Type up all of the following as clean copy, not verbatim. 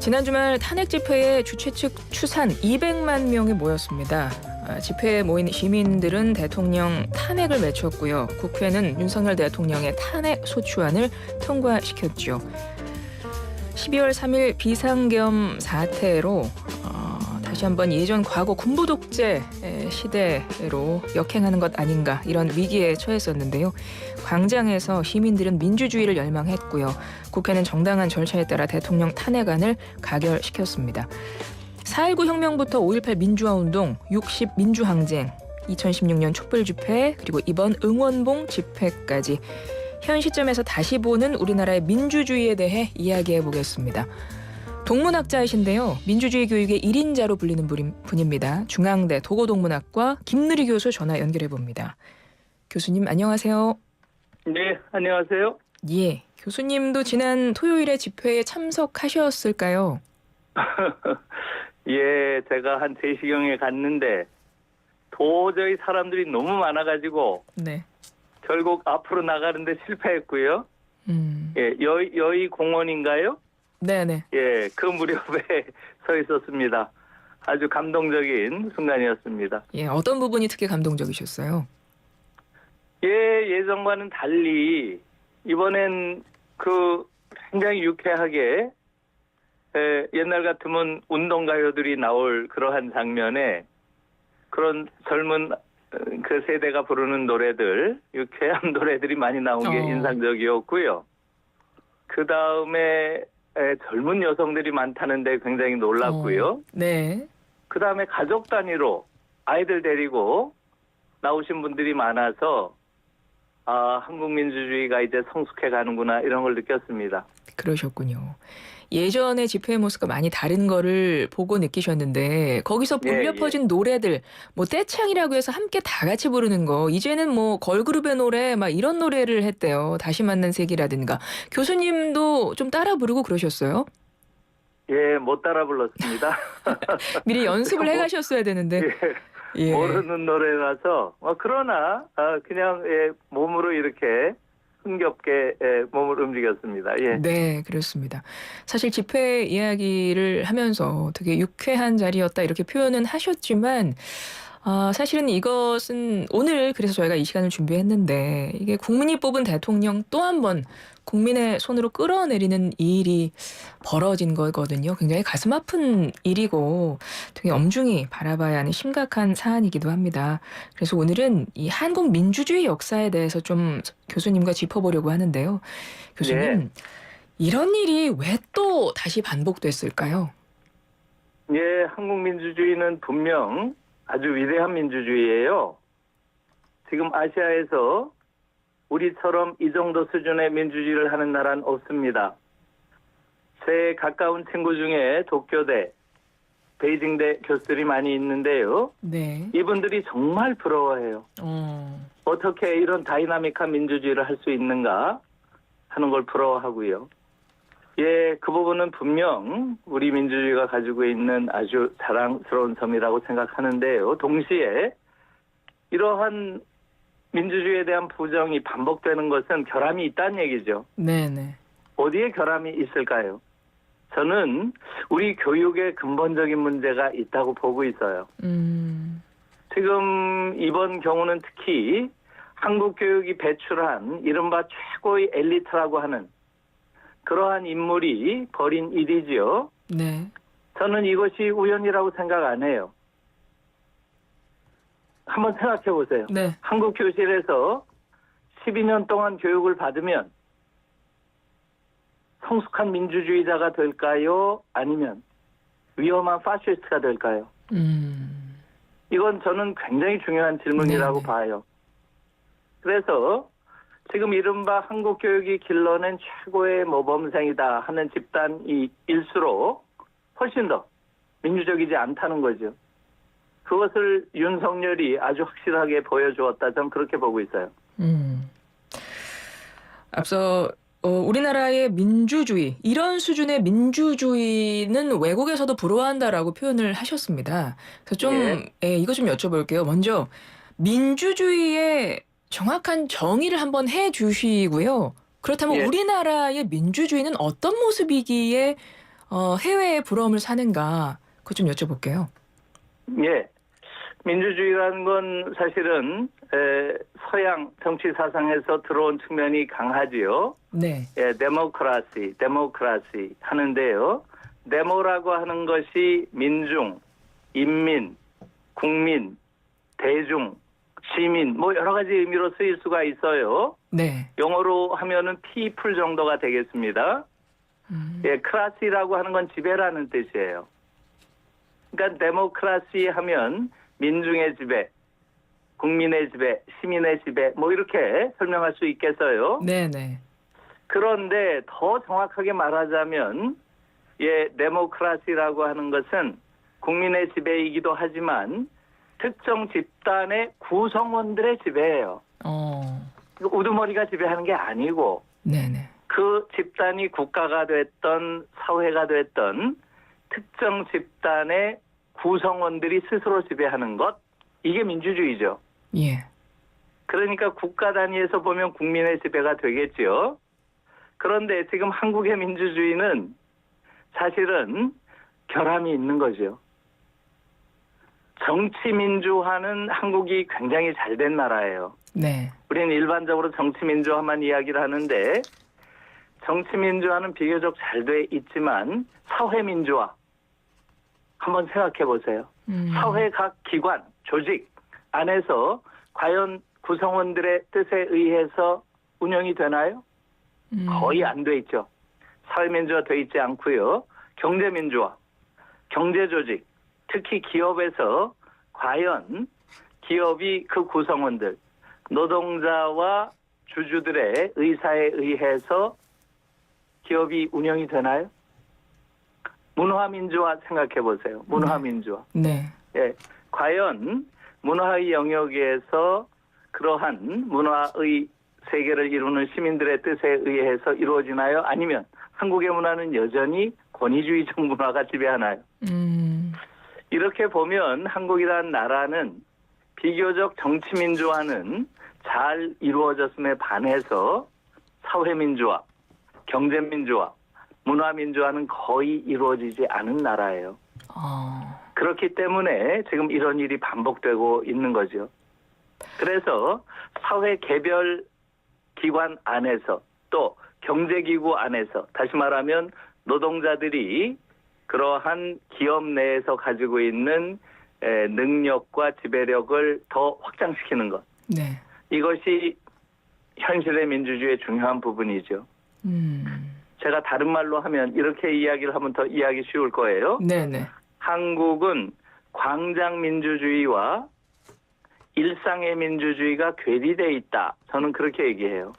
지난 주말 탄핵 집회에 주최 측 추산 200만 명이 모였습니다. 집회에 모인 시민들은 대통령 탄핵을 외쳤고요. 국회는 윤석열 대통령의 탄핵 소추안을 통과시켰죠. 12월 3일 비상겸 사태로 다시 한번 예전 과거 군부 독재 시대로 역행하는 것 아닌가 이런 위기에 처했었는데요. 광장에서 시민들은 민주주의를 열망했고요. 국회는 정당한 절차에 따라 대통령 탄핵안을 가결시켰습니다. 4.19 혁명부터 5.18 민주화운동, 60 민주항쟁, 2016년 촛불집회 그리고 이번 응원봉 집회까지 현 시점에서 다시 보는 우리나라의 민주주의에 대해 이야기해 보겠습니다. 동문학자이신데요. 민주주의 교육의 1인자로 불리는 분입니다. 중앙대 도고동문학과 김누리 교수 전화 연결해 봅니다. 교수님 안녕하세요. 네, 안녕하세요. 예, 교수님도 지난 토요일에 집회에 참석하셨을까요? 예, 제가 한 3시경에 갔는데 도저히 사람들이 너무 많아가지고 네. 결국 앞으로 나가는데 실패했고요. 예, 여의 공원인가요? 네네. 예, 그 무렵에 서 있었습니다. 아주 감동적인 순간이었습니다. 예, 어떤 부분이 특히 감동적이셨어요? 예, 예전과는 달리 이번엔 굉장히 유쾌하게 옛날 같으면 운동가요들이 나올 그러한 장면에 그런 젊은 그 세대가 부르는 노래들, 유쾌한 노래들이 많이 나온 게 인상적이었고요. 그 다음에 젊은 여성들이 많다는데 굉장히 놀랐고요. 네. 그 다음에 가족 단위로 아이들 데리고 나오신 분들이 많아서 한국 민주주의가 이제 성숙해 가는구나 이런 걸 느꼈습니다. 그러셨군요. 예전의 집회의 모습과 많이 다른 거를 보고 느끼셨는데 거기서 울려 퍼진 노래들, 뭐 떼창이라고 해서 함께 다 같이 부르는 거 이제는 뭐 걸그룹의 노래 막 이런 노래를 했대요. 다시 만난 세기라든가. 교수님도 좀 따라 부르고 그러셨어요? 예, 못 따라 불렀습니다. 미리 연습을 해가셨어야 되는데. 예, 모르는 노래라서 그러나 그냥 몸으로 이렇게 흥겹게 몸을 움직였습니다. 예. 네, 그렇습니다. 사실 집회 이야기를 하면서 되게 유쾌한 자리였다 이렇게 표현은 하셨지만 사실은 이것은 오늘 그래서 저희가 이 시간을 준비했는데 이게 국민이 뽑은 대통령 또 한 번 국민의 손으로 끌어내리는 일이 벌어진 거거든요. 굉장히 가슴 아픈 일이고 되게 엄중히 바라봐야 하는 심각한 사안이기도 합니다. 그래서 오늘은 이 한국 민주주의 역사에 대해서 좀 교수님과 짚어보려고 하는데요. 교수님, 네. 이런 일이 왜 또 다시 반복됐을까요? 예, 한국 민주주의는 분명 아주 위대한 민주주의예요. 지금 아시아에서 우리처럼 이 정도 수준의 민주주의를 하는 나라는 없습니다. 제 가까운 친구 중에 도쿄대, 베이징대 교수들이 많이 있는데요. 네. 이분들이 정말 부러워해요. 어떻게 이런 다이나믹한 민주주의를 할 수 있는가 하는 걸 부러워하고요. 예, 그 부분은 분명 우리 민주주의가 가지고 있는 아주 자랑스러운 점이라고 생각하는데요. 동시에 이러한 민주주의에 대한 부정이 반복되는 것은 결함이 있다는 얘기죠. 네네. 어디에 결함이 있을까요? 저는 우리 교육에 근본적인 문제가 있다고 보고 있어요. 지금 이번 경우는 특히 한국 교육이 배출한 이른바 최고의 엘리트라고 하는 그러한 인물이 벌인 일이지요. 네. 저는 이것이 우연이라고 생각 안 해요. 한번 생각해 보세요. 네. 한국 교실에서 12년 동안 교육을 받으면 성숙한 민주주의자가 될까요? 아니면 위험한 파시스트가 될까요? 이건 저는 굉장히 중요한 질문이라고 봐요. 그래서 지금 이른바 한국 교육이 길러낸 최고의 모범생이다 하는 집단일수록 훨씬 더 민주적이지 않다는 거죠. 그것을 윤석열이 아주 확실하게 보여주었다. 저는 그렇게 보고 있어요. 앞서 우리나라의 민주주의, 이런 수준의 민주주의는 외국에서도 부러워한다라고 표현을 하셨습니다. 그래서 이거 좀 여쭤볼게요. 먼저 민주주의의 정확한 정의를 한번 해 주시고요. 그렇다면 우리나라의 민주주의는 어떤 모습이기에 해외의 부러움을 사는가? 그거 좀 여쭤볼게요. 예. 민주주의라는 건 사실은 서양 정치 사상에서 들어온 측면이 강하지요. 네. 예, 데모크라시 하는데요. 데모라고 하는 것이 민중, 인민, 국민, 대중, 시민 뭐 여러 가지 의미로 쓰일 수가 있어요. 네. 영어로 하면은 people 정도가 되겠습니다. 예, 크라시라고 하는 건 지배라는 뜻이에요. 그러니까 데모크라시 하면 민중의 지배, 국민의 지배, 시민의 지배 뭐 이렇게 설명할 수 있겠어요. 네네. 그런데 더 정확하게 말하자면 예, 데모크라시라고 하는 것은 국민의 지배이기도 하지만 특정 집단의 구성원들의 지배예요. 우두머리가 지배하는 게 아니고 네네. 그 집단이 국가가 됐던 사회가 됐던 특정 집단의 구성원들이 스스로 지배하는 것, 이게 민주주의죠. 예. 그러니까 국가 단위에서 보면 국민의 지배가 되겠죠. 그런데 지금 한국의 민주주의는 사실은 결함이 있는 거죠. 정치 민주화는 한국이 굉장히 잘 된 나라예요. 네. 우리는 일반적으로 정치 민주화만 이야기를 하는데 정치 민주화는 비교적 잘 돼 있지만 사회 민주화 한번 생각해 보세요. 사회 각 기관, 조직 안에서 과연 구성원들의 뜻에 의해서 운영이 되나요? 거의 안 돼 있죠. 사회 민주화 돼 있지 않고요. 경제 민주화, 경제 조직, 특히 기업에서 과연 기업이 그 구성원들, 노동자와 주주들의 의사에 의해서 기업이 운영이 되나요? 문화민주화 생각해 보세요. 문화민주화. 네. 예, 과연 문화의 영역에서 그러한 문화의 세계를 이루는 시민들의 뜻에 의해서 이루어지나요? 아니면 한국의 문화는 여전히 권위주의적 문화가 지배하나요? 이렇게 보면 한국이라는 나라는 비교적 정치민주화는 잘 이루어졌음에 반해서 사회민주화, 경제민주화, 문화민주화는 거의 이루어지지 않은 나라예요. 그렇기 때문에 지금 이런 일이 반복되고 있는 거죠. 그래서 사회 개별 기관 안에서 또 경제기구 안에서 다시 말하면 노동자들이 그러한 기업 내에서 가지고 있는 능력과 지배력을 더 확장시키는 것. 네. 이것이 현실의 민주주의의 중요한 부분이죠. 제가 다른 말로 하면 이렇게 이야기를 하면 더 이해하기 쉬울 거예요. 네네. 한국은 광장 민주주의와 일상의 민주주의가 괴리돼 있다. 저는 그렇게 얘기해요.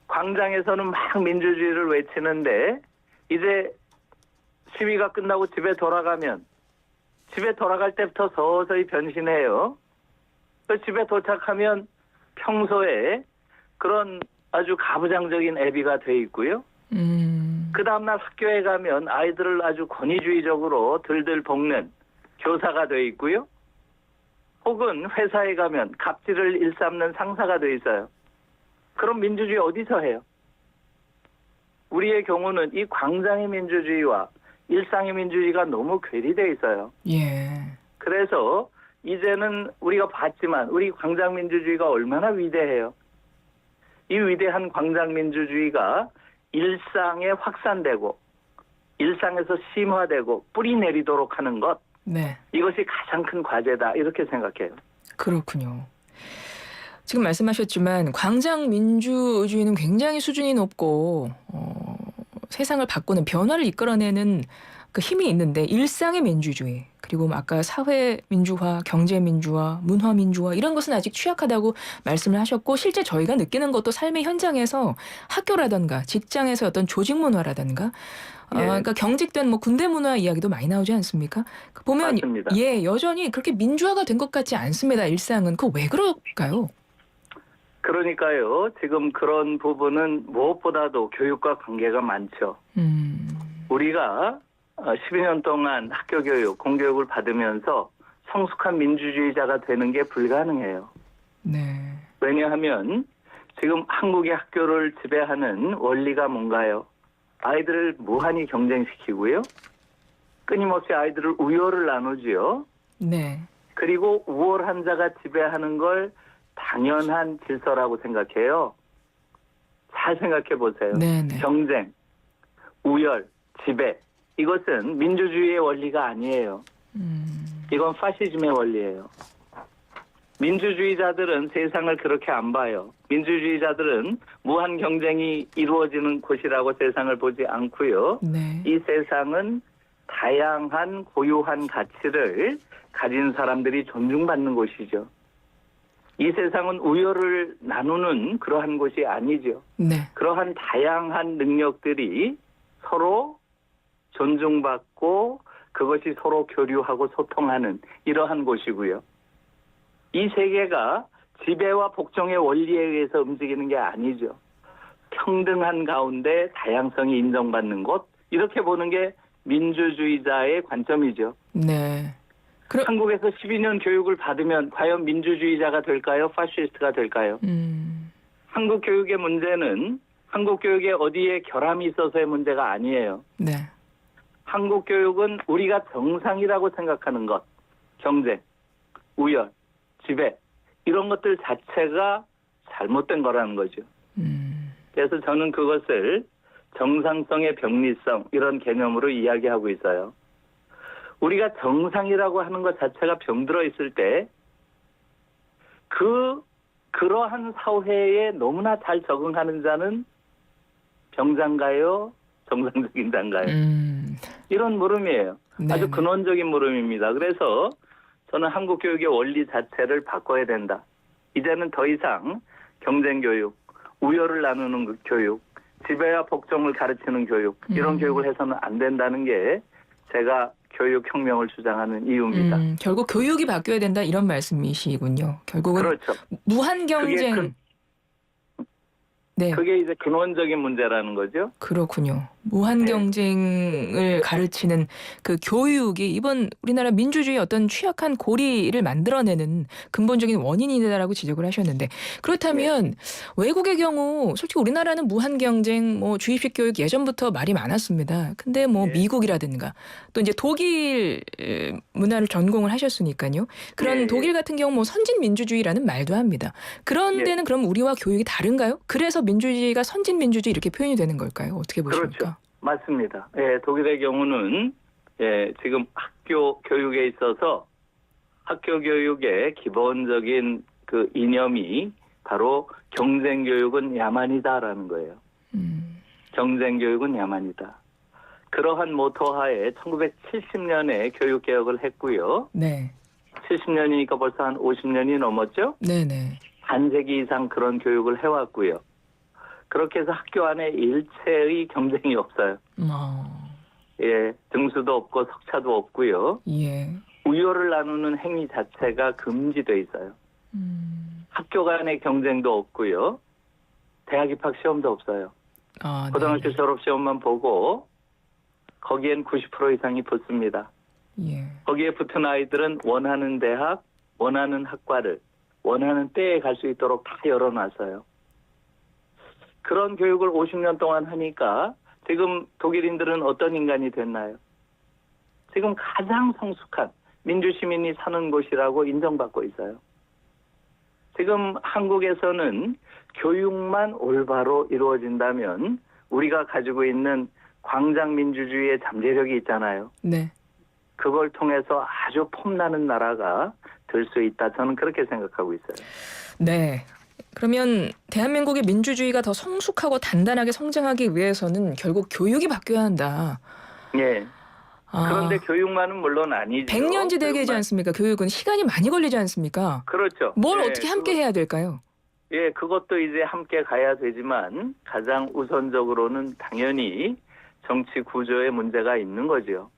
광장에서는 막 민주주의를 외치는데 이제 시위가 끝나고 집에 돌아가면 집에 돌아갈 때부터 서서히 변신해요. 그 집에 도착하면 평소에 그런 아주 가부장적인 애비가 돼 있고요. 그 다음날 학교에 가면 아이들을 아주 권위주의적으로 들들 볶는 교사가 돼 있고요. 혹은 회사에 가면 갑질을 일삼는 상사가 돼 있어요. 그럼 민주주의 어디서 해요? 우리의 경우는 이 광장의 민주주의와 일상의 민주주의가 너무 괴리돼 있어요. 예. 그래서 이제는 우리가 봤지만 우리 광장 민주주의가 얼마나 위대해요. 이 위대한 광장 민주주의가 일상에 확산되고 일상에서 심화되고 뿌리 내리도록 하는 것. 네. 이것이 가장 큰 과제다. 이렇게 생각해요. 그렇군요. 지금 말씀하셨지만 광장 민주주의는 굉장히 수준이 높고 세상을 바꾸는 변화를 이끌어내는 그 힘이 있는데 일상의 민주주의 그리고 아까 사회 민주화, 경제 민주화, 문화 민주화 이런 것은 아직 취약하다고 말씀을 하셨고 실제 저희가 느끼는 것도 삶의 현장에서 학교라든가 직장에서 어떤 조직 문화라든가 그러니까 경직된 뭐 군대 문화 이야기도 많이 나오지 않습니까? 보면 맞습니다. 예 여전히 그렇게 민주화가 된 것 같지 않습니다. 일상은 그 왜 그럴까요? 그러니까요. 지금 그런 부분은 무엇보다도 교육과 관계가 많죠. 우리가 12년 동안 학교 교육, 공교육을 받으면서 성숙한 민주주의자가 되는 게 불가능해요. 네. 왜냐하면 지금 한국의 학교를 지배하는 원리가 뭔가요? 아이들을 무한히 경쟁시키고요. 끊임없이 아이들을 우열을 나누지요. 네. 그리고 우월한 자가 지배하는 걸 당연한 질서라고 생각해요. 잘 생각해 보세요. 네네. 경쟁, 우열, 지배. 이것은 민주주의의 원리가 아니에요. 이건 파시즘의 원리예요. 민주주의자들은 세상을 그렇게 안 봐요. 민주주의자들은 무한 경쟁이 이루어지는 곳이라고 세상을 보지 않고요. 네. 이 세상은 다양한 고유한 가치를 가진 사람들이 존중받는 곳이죠. 이 세상은 우열을 나누는 그러한 곳이 아니죠. 네. 그러한 다양한 능력들이 서로 존중받고 그것이 서로 교류하고 소통하는 이러한 곳이고요. 이 세계가 지배와 복종의 원리에 의해서 움직이는 게 아니죠. 평등한 가운데 다양성이 인정받는 곳, 이렇게 보는 게 민주주의자의 관점이죠. 네. 한국에서 12년 교육을 받으면 과연 민주주의자가 될까요? 파시스트가 될까요? 한국 교육의 문제는 한국 교육에 어디에 결함이 있어서의 문제가 아니에요. 네. 한국 교육은 우리가 정상이라고 생각하는 것, 경쟁, 우열, 지배, 이런 것들 자체가 잘못된 거라는 거죠. 그래서 저는 그것을 정상성의 병리성, 이런 개념으로 이야기하고 있어요. 우리가 정상이라고 하는 것 자체가 병들어 있을 때 그러한 사회에 너무나 잘 적응하는 자는 병자인가요? 정상적인 자인가요? 이런 물음이에요. 네네. 아주 근원적인 물음입니다. 그래서 저는 한국 교육의 원리 자체를 바꿔야 된다. 이제는 더 이상 경쟁 교육, 우열을 나누는 그 교육, 지배와 복종을 가르치는 교육, 이런 교육을 해서는 안 된다는 게 제가 교육혁명을 주장하는 이유입니다. 결국 교육이 바뀌어야 된다 이런 말씀이시군요. 결국은 그렇죠. 무한 경쟁. 네. 그게 이제 근원적인 문제라는 거죠. 그렇군요. 무한 경쟁을 가르치는 그 교육이 이번 우리나라 민주주의 어떤 취약한 고리를 만들어내는 근본적인 원인이다라고 지적을 하셨는데, 그렇다면 외국의 경우 솔직히 우리나라는 무한 경쟁, 뭐 주입식 교육 예전부터 말이 많았습니다. 근데 뭐 미국이라든가 또 이제 독일 문화를 전공을 하셨으니까요. 그런 독일 같은 경우 뭐 선진 민주주의라는 말도 합니다. 그런 데는 그럼 우리와 교육이 다른가요? 그래서 민주주의가 선진 민주주의 이렇게 표현이 되는 걸까요? 어떻게 보십니까? 그렇죠. 맞습니다. 독일의 경우는 지금 학교 교육에 있어서 학교 교육의 기본적인 그 이념이 바로 경쟁 교육은 야만이다라는 거예요. 경쟁 교육은 야만이다. 그러한 모토하에 1970년에 교육 개혁을 했고요. 네. 70년이니까 벌써 한 50년이 넘었죠? 네네. 반세기 이상 그런 교육을 해왔고요. 그렇게 해서 학교 안에 일체의 경쟁이 없어요. 등수도 없고 석차도 없고요. 우열을 나누는 행위 자체가 금지돼 있어요. 학교 간의 경쟁도 없고요. 대학 입학 시험도 없어요. 고등학교 졸업 시험만 보고 거기엔 90% 이상이 붙습니다. 거기에 붙은 아이들은 원하는 대학, 원하는 학과를 원하는 때에 갈 수 있도록 다 열어놨어요. 그런 교육을 50년 동안 하니까 지금 독일인들은 어떤 인간이 됐나요? 지금 가장 성숙한 민주시민이 사는 곳이라고 인정받고 있어요. 지금 한국에서는 교육만 올바로 이루어진다면 우리가 가지고 있는 광장 민주주의의 잠재력이 있잖아요. 네. 그걸 통해서 아주 폼나는 나라가 될 수 있다. 저는 그렇게 생각하고 있어요. 네. 그러면 대한민국의 민주주의가 더 성숙하고 단단하게 성장하기 위해서는 결국 교육이 바뀌어야 한다. 네. 그런데 교육만은 물론 아니죠. 100년지 대계지 않습니까? 교육은 시간이 많이 걸리지 않습니까? 그렇죠. 뭘 어떻게 함께 해야 될까요? 그것도 이제 함께 가야 되지만 가장 우선적으로는 당연히 정치 구조의 문제가 있는 거죠.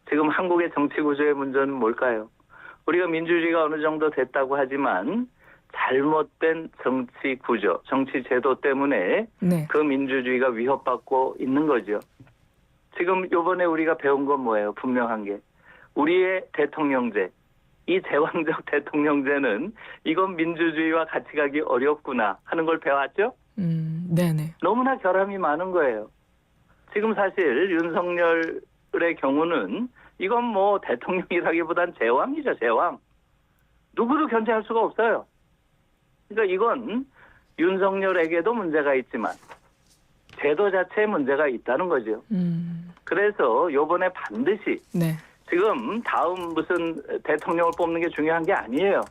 지금 한국의 정치 구조의 문제는 뭘까요? 우리가 민주주의가 어느 정도 됐다고 하지만 잘못된 정치 구조, 정치 제도 때문에 그 민주주의가 위협받고 있는 거죠. 지금 이번에 우리가 배운 건 뭐예요? 분명한 게. 우리의 대통령제, 이 제왕적 대통령제는 이건 민주주의와 같이 가기 어렵구나 하는 걸 배웠죠? 네네. 너무나 결함이 많은 거예요. 지금 사실 윤석열의 경우는 이건 뭐 대통령이라기보단 제왕이죠, 제왕. 누구도 견제할 수가 없어요. 그러니까 이건 윤석열에게도 문제가 있지만 제도 자체에 문제가 있다는 거죠. 그래서 요번에 반드시 네. 지금 다음 무슨 대통령을 뽑는 게 중요한 게 아니에요.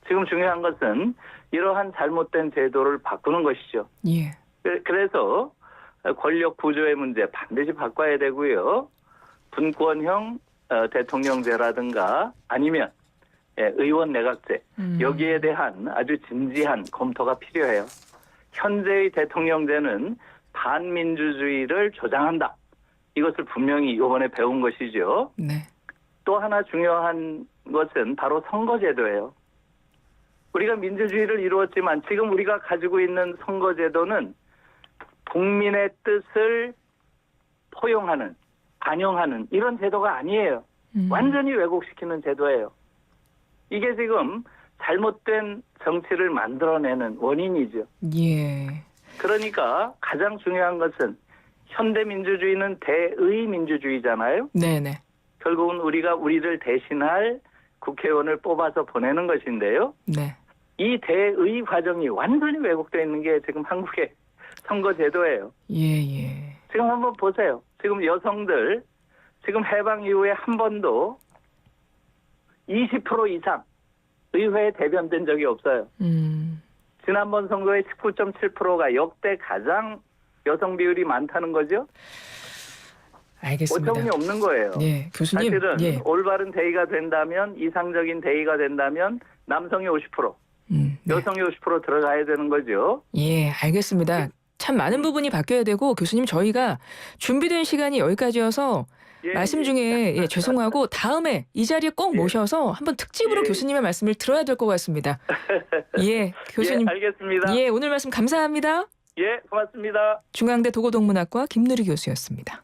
지금 중요한 것은 이러한 잘못된 제도를 바꾸는 것이죠. 예. 그래서 권력 구조의 문제 반드시 바꿔야 되고요. 분권형 대통령제라든가 아니면 의원 내각제 여기에 대한 아주 진지한 검토가 필요해요. 현재의 대통령제는 반민주주의를 조장한다. 이것을 분명히 이번에 배운 것이죠. 네. 또 하나 중요한 것은 바로 선거제도예요. 우리가 민주주의를 이루었지만 지금 우리가 가지고 있는 선거제도는 국민의 뜻을 포용하는, 반영하는 이런 제도가 아니에요. 완전히 왜곡시키는 제도예요. 이게 지금 잘못된 정치를 만들어내는 원인이죠. 예. 그러니까 가장 중요한 것은 현대 민주주의는 대의 민주주의잖아요. 네네. 결국은 우리가 우리를 대신할 국회의원을 뽑아서 보내는 것인데요. 네. 이 대의 과정이 완전히 왜곡되어 있는 게 지금 한국의 선거제도예요. 예. 지금 한번 보세요. 지금 여성들 지금 해방 이후에 한 번도 20% 이상 의회에 대변된 적이 없어요. 지난번 선거에 19.7%가 역대 가장 여성 비율이 많다는 거죠. 알겠습니다. 어처구니 없는 거예요. 예, 교수님. 사실은 예. 올바른 대의가 된다면 이상적인 대의가 된다면 남성이 50%, 네. 여성이 50% 들어가야 되는 거죠. 예, 알겠습니다. 참 많은 부분이 바뀌어야 되고 교수님 저희가 준비된 시간이 여기까지여서 말씀 중에 죄송하고 다음에 이 자리에 꼭 모셔서 한번 특집으로 교수님의 말씀을 들어야 될 것 같습니다. 예, 교수님. 알겠습니다. 예, 오늘 말씀 감사합니다. 예, 고맙습니다. 중앙대 도고동문학과 김누리 교수였습니다.